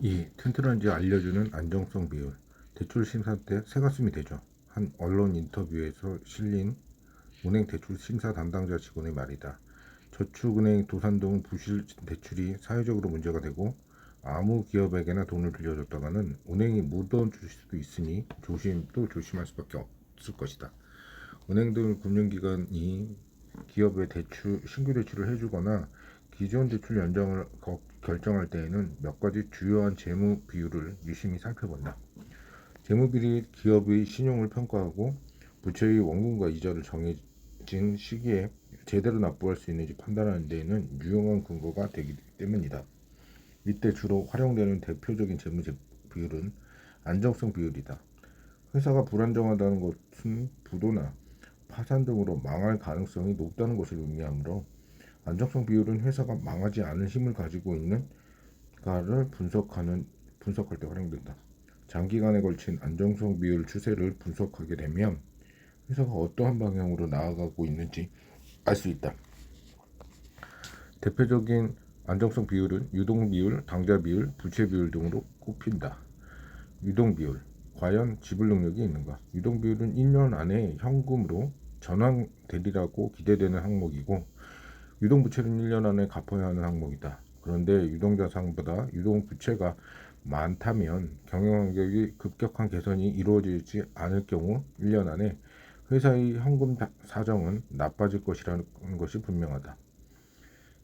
이 튼튼한지 알려주는 안정성 비율. 대출 심사 때 새가슴이 되죠. 한 언론 인터뷰에서 실린 은행 대출 심사 담당자 직원의 말이다. 저축은행, 도산동 부실 대출이 사회적으로 문제가 되고 아무 기업에게나 돈을 빌려줬다가는 은행이 묻어줄 수도 있으니 조심할 수밖에 없을 것이다. 은행 등 금융기관이 기업에 신규 대출을 해주거나 기존 대출 연장을 결정할 때에는 몇 가지 주요한 재무 비율을 유심히 살펴본다. 재무 비율이 기업의 신용을 평가하고 부채의 원금과 이자를 정해진 시기에 제대로 납부할 수 있는지 판단하는 데에는 유용한 근거가 되기 때문이다. 이때 주로 활용되는 대표적인 재무 비율은 안정성 비율이다. 회사가 불안정하다는 것은 부도나 파산 등으로 망할 가능성이 높다는 것을 의미하므로 안정성 비율은 회사가 망하지 않을 힘을 가지고 있는가를 분석할 때 활용된다. 장기간에 걸친 안정성 비율 추세를 분석하게 되면 회사가 어떠한 방향으로 나아가고 있는지 알 수 있다. 대표적인 안정성 비율은 유동 비율, 당좌 비율, 부채 비율 등으로 꼽힌다. 유동 비율, 과연 지불 능력이 있는가? 유동 비율은 1년 안에 현금으로 전환되리라고 기대되는 항목이고 유동 부채는 1년 안에 갚아야 하는 항목이다. 그런데 유동 자산보다 유동 부채가 많다면 경영 환경이 급격한 개선이 이루어지지 않을 경우 1년 안에 회사의 현금 사정은 나빠질 것이라는 것이 분명하다.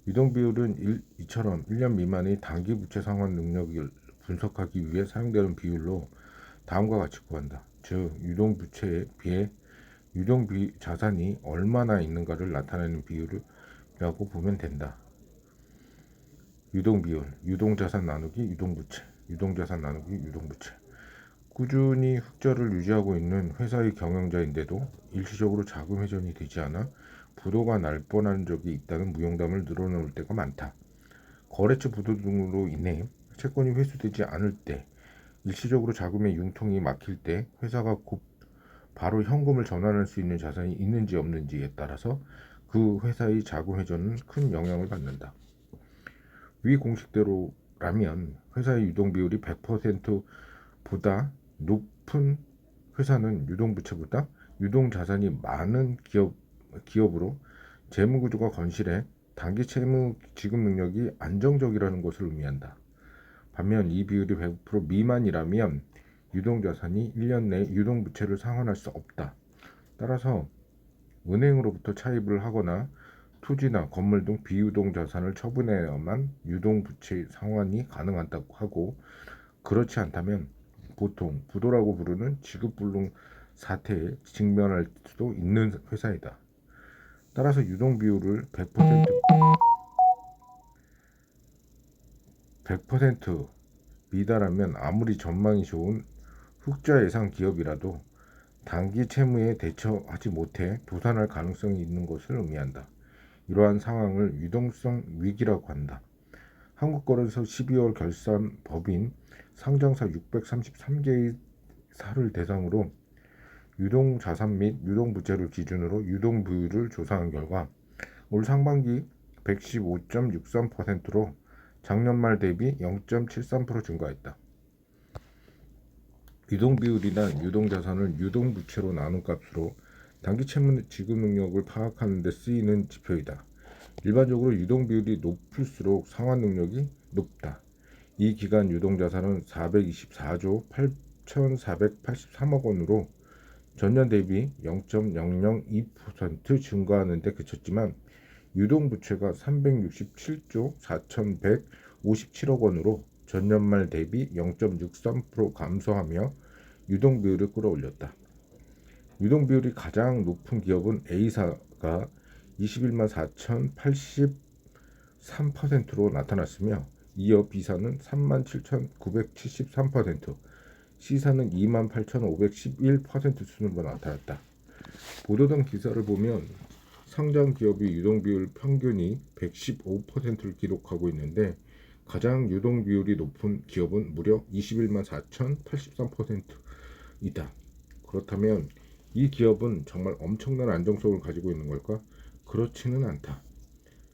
유동 비율은 이처럼 1년 미만의 단기 부채 상환 능력을 분석하기 위해 사용되는 비율로 다음과 같이 구한다. 즉, 유동 부채에 비해 유동 자산이 얼마나 있는가를 나타내는 비율이라고 보면 된다. 유동 비율, 유동 자산 나누기 유동 부채, 유동 자산 나누기 유동 부채. 꾸준히 흑자를 유지하고 있는 회사의 경영자인데도 일시적으로 자금 회전이 되지 않아 부도가 날 뻔한 적이 있다는 무용담을 늘어놓을 때가 많다. 거래처 부도 등으로 인해 채권이 회수되지 않을 때, 일시적으로 자금의 융통이 막힐 때 회사가 바로 현금을 전환할 수 있는 자산이 있는지 없는지에 따라서 그 회사의 자금 회전은 큰 영향을 받는다. 위 공식대로라면 회사의 유동 비율이 100%보다 높은 회사는 유동 부채보다 유동 자산이 많은 기업으로 재무 구조가 건실해 단기 채무 지급 능력이 안정적이라는 것을 의미한다. 반면 이 비율이 100% 미만이라면 유동 자산이 1년 내 유동 부채를 상환할 수 없다. 따라서 은행으로부터 차입을 하거나 토지나 건물 등 비유동 자산을 처분해야만 유동 부채 상환이 가능하다고 하고, 그렇지 않다면 보통 부도라고 부르는 지급불능 사태에 직면할 수도 있는 회사이다. 따라서 유동 비율을 100% 미달하면 아무리 전망이 좋은 흑자 예상 기업이라도 단기 채무에 대처하지 못해 도산할 가능성이 있는 것을 의미한다. 이러한 상황을 유동성 위기라고 한다. 한국거래소 12월 결산 법인 상장사 633개의 사를 대상으로 유동 자산 및 유동 부채를 기준으로 유동 비율을 조사한 결과 올 상반기 115.63%로 작년 말 대비 0.73% 증가했다. 유동 비율이란 유동 자산을 유동 부채로 나눈 값으로 단기 채무 지급 능력을 파악하는 데 쓰이는 지표이다. 일반적으로 유동 비율이 높을수록 상환 능력이 높다. 이 기간 유동 자산은 424조 8,483억 원으로 전년 대비 0.002% 증가하는 데 그쳤지만 유동 부채가 367조 4,157억 원으로 전년 말 대비 0.63% 감소하며 유동 비율을 끌어올렸다. 유동 비율이 가장 높은 기업은 A사가 21만 4,083%로 나타났으며 이어 B사는 3만 7,973%, C사는 2만 8,511% 순으로 나타났다. 보도된 기사를 보면 상장 기업의 유동 비율 평균이 115%를 기록하고 있는데 가장 유동 비율이 높은 기업은 무려 21만 4,083%이다. 그렇다면 이 기업은 정말 엄청난 안정성을 가지고 있는 걸까? 그렇지는 않다.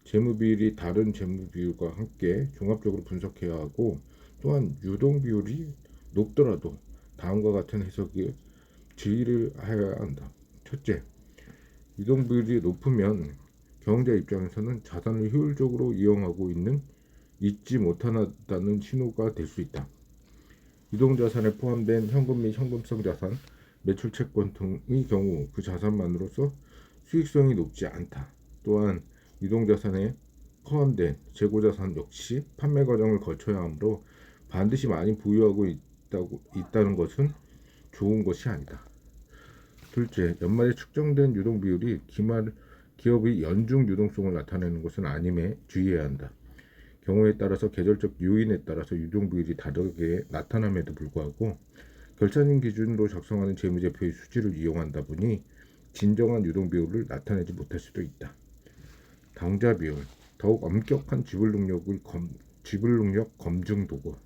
재무 비율이 다른 재무 비율과 함께 종합적으로 분석해야 하고 또한 유동 비율이 높더라도 다음과 같은 해석에 주의를 해야 한다. 첫째, 유동 비율이 높으면 경영자 입장에서는 자산을 효율적으로 이용하고 있지 못하다는 신호가 될 수 있다. 유동자산에 포함된 현금 및 현금성 자산, 매출 채권 등의 경우 그 자산만으로서 수익성이 높지 않다. 또한 유동자산에 포함된 재고자산 역시 판매 과정을 거쳐야 하므로 반드시 많이 보유하고 있다는 것은 좋은 것이 아니다. 둘째, 연말에 측정된 유동 비율이 기업의 연중 유동성을 나타내는 것은 아님에 주의해야 한다. 경우에 따라서 계절적 요인에 따라서 유동 비율이 다르게 나타남에도 불구하고 결산인 기준으로 작성하는 재무제표의 수치를 이용한다 보니 진정한 유동 비율을 나타내지 못할 수도 있다. 당좌 비율, 더욱 엄격한 지불 능력 검증 도구.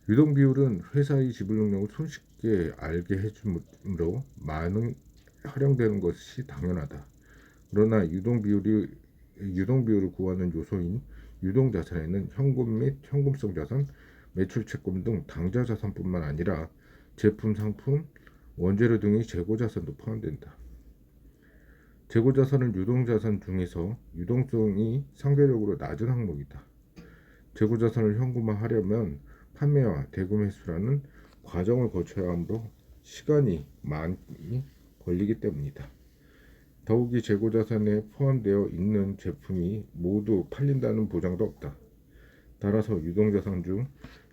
유동 비율은 회사의 지불 능력을 손쉽게 알게 해주므로 많이 활용되는 것이 당연하다. 그러나 유동 비율을 구하는 요소인 유동 자산에는 현금 및 현금성 자산, 매출 채권 등 당좌 자산뿐만 아니라 제품, 상품, 원재료 등의 재고 자산도 포함된다. 재고 자산은 유동 자산 중에서 유동성이 상대적으로 낮은 항목이다. 재고 자산을 현금화하려면 판매와 대금 회수라는 과정을 거쳐야 하므로 시간이 많이 걸리기 때문이다. 더욱이 재고 자산에 포함되어 있는 제품이 모두 팔린다는 보장도 없다. 따라서 유동자산 중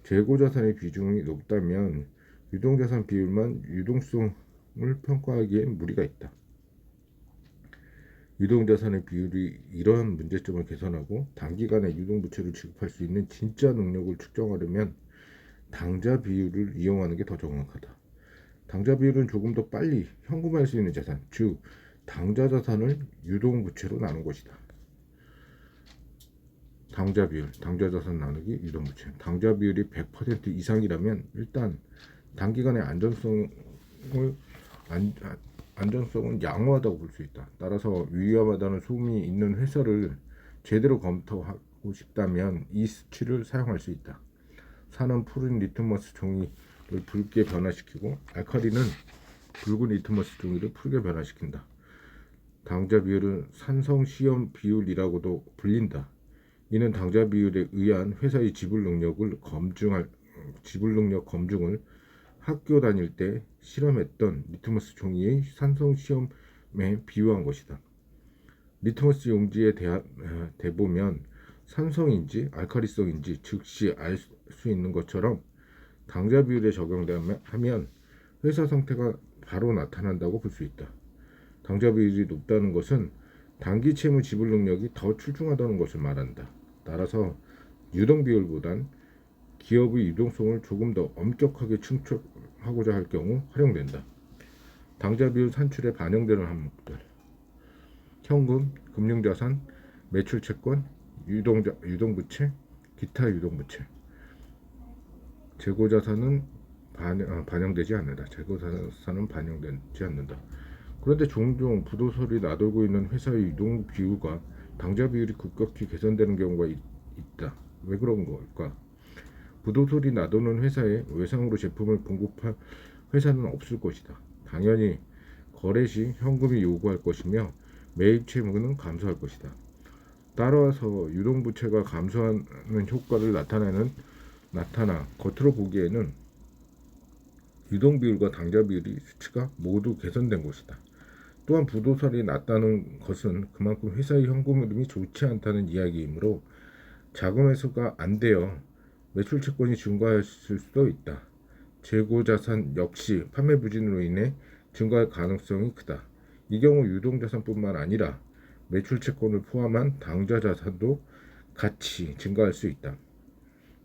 재고자산의 비중이 높다면 유동자산 비율만 유동성을 평가하기엔 무리가 있다. 유동자산의 비율이 이러한 문제점을 개선하고 단기간에 유동부채를 지급할 수 있는 진짜 능력을 측정하려면 당좌 비율을 이용하는 게 더 정확하다. 당좌 비율은 조금 더 빨리 현금화할 수 있는 자산, 즉 당좌 자산을 유동부채로 나눈 것이다. 당좌 비율, 당좌 자산 나누기 유동부채. 당좌 비율이 100% 이상이라면 일단 단기간에 안전성은 양호하다고 볼 수 있다. 따라서 위험하다는 소문이 있는 회사를 제대로 검토하고 싶다면 이 수치를 사용할 수 있다. 산은 푸른 리트머스 종이를 붉게 변화시키고 알칼리는 붉은 리트머스 종이를 푸르게 변화시킨다. 당좌 비율은 산성 시험 비율이라고도 불린다. 이는 당좌 비율에 의한 회사의 지불 능력 검증을 학교 다닐 때 실험했던 리트머스 종이의 산성 시험에 비유한 것이다. 리트머스 용지에 대보면 산성인지 알칼리성인지 즉시 알 수 있는 것처럼 당좌 비율에 적용하면 회사 상태가 바로 나타난다고 볼 수 있다. 당좌 비율이 높다는 것은 단기 채무 지불 능력이 더 출중하다는 것을 말한다. 따라서 유동 비율보단 기업의 유동성을 조금 더 엄격하게 측정하고자 할 경우 활용된다. 당좌 비율 산출에 반영되는 항목들: 현금, 금융자산, 매출채권, 유동부채, 기타 유동부채. 재고자산은 반영되지 않는다. 재고자산은 반영되지 않는다. 그런데 종종 부도설이 나돌고 있는 회사의 유동 비율과 당좌 비율이 급격히 개선되는 경우가 있다. 왜 그런 걸까? 부도설이 나도는 회사에 외상으로 제품을 공급할 회사는 없을 것이다. 당연히 거래 시 현금이 요구할 것이며 매입 채무는 감소할 것이다. 따라서 유동부채가 감소하는 효과를 나타나 겉으로 보기에는 유동비율과 당좌비율이 수치가 모두 개선된 것이다. 또한 부도설이 났다는 것은 그만큼 회사의 현금 흐름이 좋지 않다는 이야기이므로 자금 회수가 안 되어 매출 채권이 증가했을 수도 있다. 재고자산 역시 판매 부진으로 인해 증가할 가능성이 크다. 이 경우 유동자산뿐만 아니라 매출 채권을 포함한 당좌 자산도 같이 증가할 수 있다.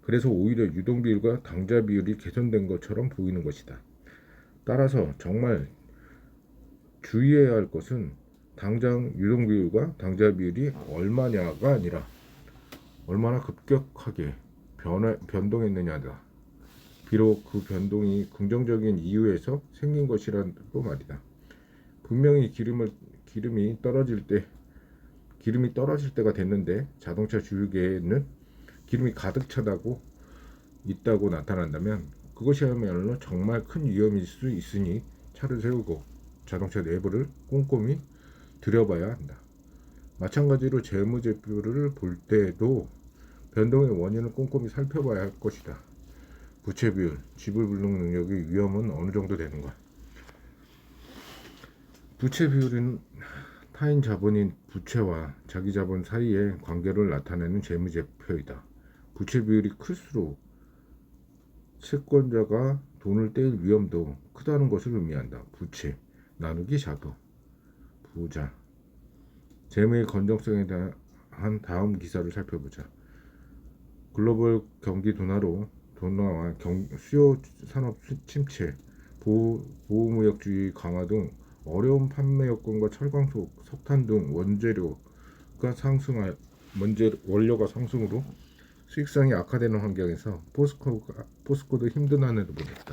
그래서 오히려 유동 비율과 당좌 비율이 개선된 것처럼 보이는 것이다. 따라서 정말 주의해야 할 것은 당장 유동 비율과 당좌 비율이 얼마냐가 아니라 얼마나 급격하게 변동했느냐다. 비록 그 변동이 긍정적인 이유에서 생긴 것이라도 말이다. 분명히 기름이 떨어질 때가 됐는데 자동차 주유기에는 기름이 가득 차다고 있다고 나타난다면 그것이야말로 정말 큰 위험일 수 있으니 차를 세우고 자동차 내부를 꼼꼼히 들여봐야 한다. 마찬가지로 재무제표를 볼 때에도 변동의 원인을 꼼꼼히 살펴봐야 할 것이다. 부채 비율, 지불 불능 능력의 위험은 어느 정도 되는가? 부채 비율은 타인 자본인 부채와 자기 자본 사이의 관계를 나타내는 재무제표이다. 부채 비율이 클수록 채권자가 돈을 떼일 위험도 크다는 것을 의미한다. 부채, 나누기 자도, 부자. 재무의 건전성에 대한 다음 기사를 살펴보자. 글로벌 경기 둔화와 수요 산업 침체, 보호무역주의 강화 등 어려운 판매 여건과 철광석, 석탄 등 원료가 상승으로 수익성이 악화되는 환경에서 포스코도 힘든 한 해를 보냈다.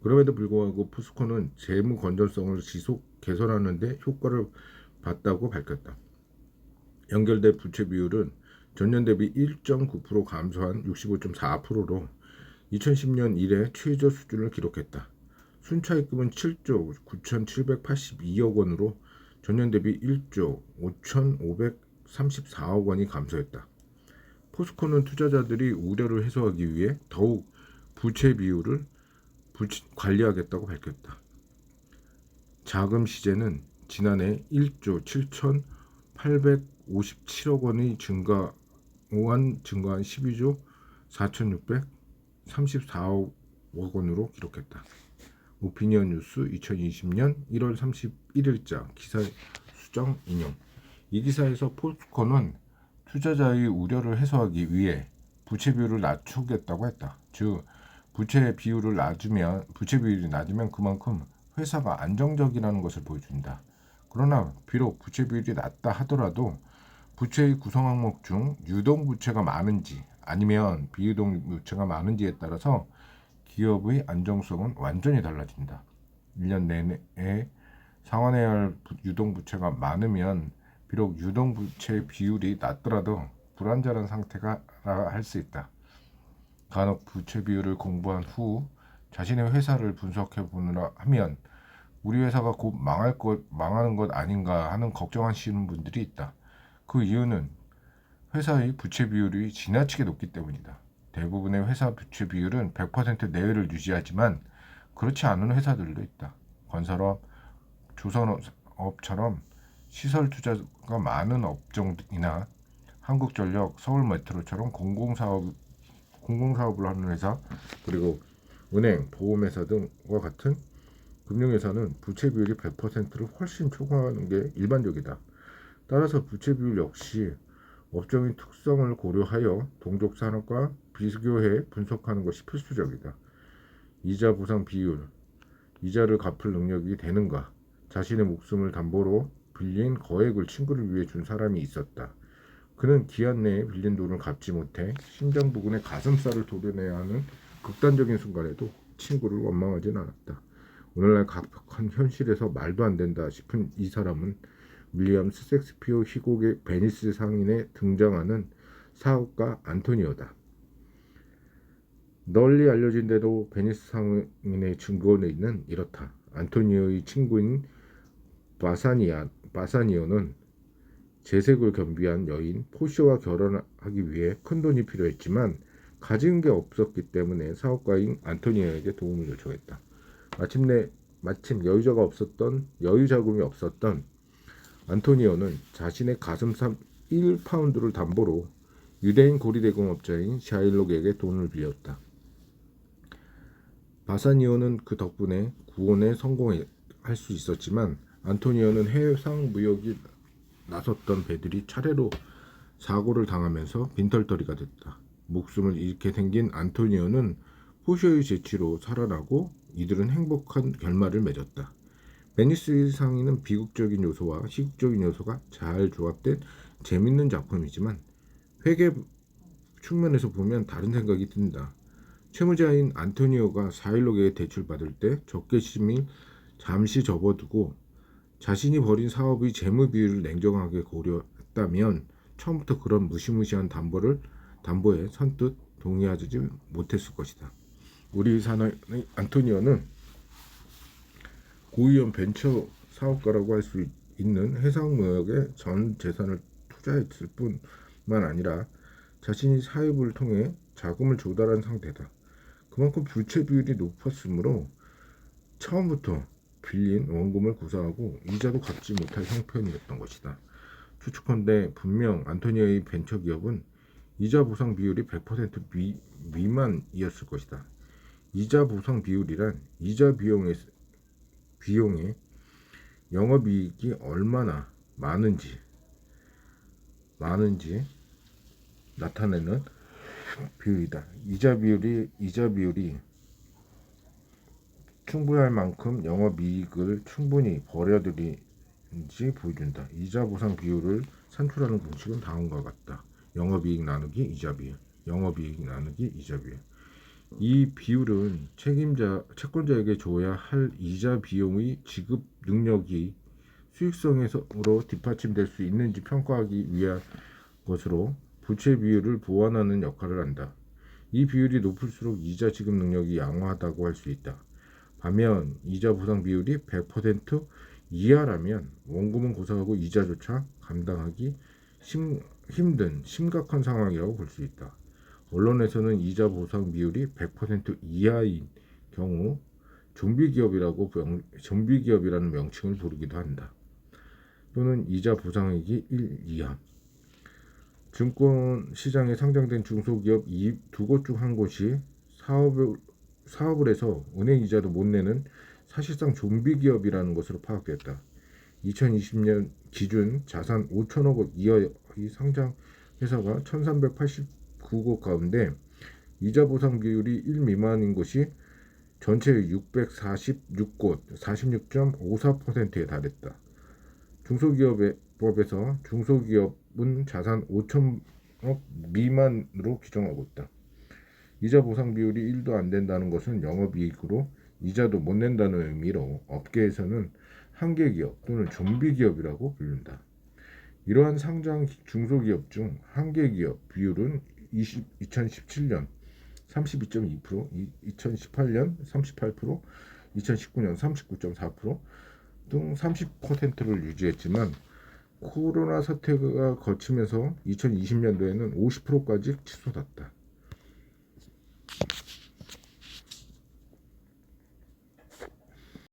그럼에도 불구하고 포스코는 재무 건전성을 지속 개선하는 데 효과를 봤다고 밝혔다. 연결된 부채 비율은 전년 대비 1.9% 감소한 65.4%로 2010년 이래 최저 수준을 기록했다. 순차입금은 7조 9,782억 원으로 전년 대비 1조 5,534억 원이 감소했다. 포스코는 투자자들이 우려를 해소하기 위해 더욱 부채 비율을 관리하겠다고 밝혔다. 자금 시제는 지난해 1조 7,857억 원이 증가한 12조 4,634억 원으로 기록했다. 오피니언 뉴스 2020년 1월 31일자 기사 수정 인용. 이 기사에서 포스코는 투자자의 우려를 해소하기 위해 부채 비율을 낮추겠다고 했다. 즉 부채 비율이 낮으면 그만큼 회사가 안정적이라는 것을 보여준다. 그러나 비록 부채 비율이 낮다 하더라도 부채의 구성 항목 중 유동 부채가 많은지 아니면 비유동 부채가 많은지에 따라서 기업의 안정성은 완전히 달라진다. 1년 내내 상환해야 할 유동 부채가 많으면 비록 유동 부채 비율이 낮더라도 불안전한 상태가 할 수 있다. 간혹 부채 비율을 공부한 후 자신의 회사를 분석해 보느라 하면 우리 회사가 곧 망하는 것 아닌가 하는 걱정하시는 분들이 있다. 그 이유는 회사의 부채 비율이 지나치게 높기 때문이다. 대부분의 회사 부채 비율은 100% 내외를 유지하지만 그렇지 않은 회사들도 있다. 건설업, 조선업처럼 시설 투자가 많은 업종이나 한국전력, 서울메트로처럼 공공사업을 하는 회사, 그리고 은행, 보험회사 등과 같은 금융회사는 부채 비율이 100%를 훨씬 초과하는 게 일반적이다. 따라서 부채 비율 역시 업종의 특성을 고려하여 동족 산업과 비교해 분석하는 것이 필수적이다. 이자 보상 비율, 이자를 갚을 능력이 되는가, 자신의 목숨을 담보로 빌린 거액을 친구를 위해 준 사람이 있었다. 그는 기한 내에 빌린 돈을 갚지 못해 심장 부근에 가슴살을 도려내야 하는 극단적인 순간에도 친구를 원망하진 않았다. 오늘날 각박한 현실에서 말도 안 된다 싶은 이 사람은 윌리엄스 셰익스피어 희곡의 베니스 상인에 등장하는 사업가 안토니오다. 널리 알려진 대로 베니스 상인의 증거는 이렇다. 안토니오의 친구인 바사니오는 재색을 겸비한 여인 포시와 결혼하기 위해 큰 돈이 필요했지만 가진 게 없었기 때문에 사업가인 안토니오에게 도움을 요청했다. 마침 여유 자금이 없었던 안토니오는 자신의 가슴살 1파운드를 담보로 유대인 고리대공업자인 샤일록에게 돈을 빌렸다. 바사니오는 그 덕분에 구원에 성공할 수 있었지만 안토니오는 해상 무역이 나섰던 배들이 차례로 사고를 당하면서 빈털터리가 됐다. 목숨을 잃게 생긴 안토니오는 포쇼의 재치로 살아나고 이들은 행복한 결말을 맺었다. 베니스 상인은 비극적인 요소와 희극적인 요소가 잘 조합된 재밌는 작품이지만 회계 측면에서 보면 다른 생각이 든다. 채무자인 안토니오가 샤일록에게 대출받을 때 적개심을 잠시 접어두고 자신이 벌인 사업의 재무 비율을 냉정하게 고려했다면 처음부터 그런 무시무시한 담보에 선뜻 동의하지 못했을 것이다. 우리 사나이 안토니오는 고위험 벤처 사업가라고 할 수 있는 해상무역에 전 재산을 투자했을 뿐만 아니라 자신이 사입을 통해 자금을 조달한 상태다. 그만큼 부채 비율이 높았으므로 처음부터 빌린 원금을 고사하고 이자도 갚지 못할 형편이었던 것이다. 추측컨대 분명 안토니오의 벤처 기업은 이자 보상 비율이 100% 미만이었을 것이다. 이자 보상 비율이란 이자 비용의 영업이익이 얼마나 많은지 나타내는 비율이다. 이자 비율이 충분할 만큼 영업이익을 충분히 벌여들인지 보여준다. 이자 보상 비율을 산출하는 공식은 다음과 같다. 영업이익 나누기 이자 비율. 이 비율은 채권자에게 줘야 할 이자 비용의 지급 능력이 수익성으로 뒷받침될 수 있는지 평가하기 위한 것으로 부채 비율을 보완하는 역할을 한다. 이 비율이 높을수록 이자 지급 능력이 양호하다고 할 수 있다. 반면 이자 보상 비율이 100% 이하라면 원금은 고사하고 이자조차 감당하기 힘든 심각한 상황이라고 볼 수 있다. 언론에서는 이자 보상 비율이 100% 이하인 경우 좀비기업이라는 명칭을 부르기도 한다. 또는 이자 보상액이 1 이하. 증권 시장에 상장된 중소기업 두 곳 중 한 곳이 사업을 해서 은행 이자도 못 내는 사실상 좀비기업이라는 것으로 파악됐다. 2020년 기준 자산 5천억 원 이하의 상장 회사가 1389곳 가운데 이자 보상 비율이 1 미만인 곳이 전체의 646곳 46.54%에 달했다. 중소기업법에서 중소기업은 자산 5천억 미만으로 규정하고 있다. 이자 보상 비율이 1도 안 된다는 것은 영업이익으로 이자도 못 낸다는 의미로 업계에서는 한계기업 또는 좀비기업이라고 부른다. 이러한 상장 중소기업 중 한계기업 비율은 2017년 32.2%, 2018년 38%, 2019년 39.4% 등 30%를 유지했지만 코로나 사태가 거치면서 2020년도에는 50%까지 치솟았다.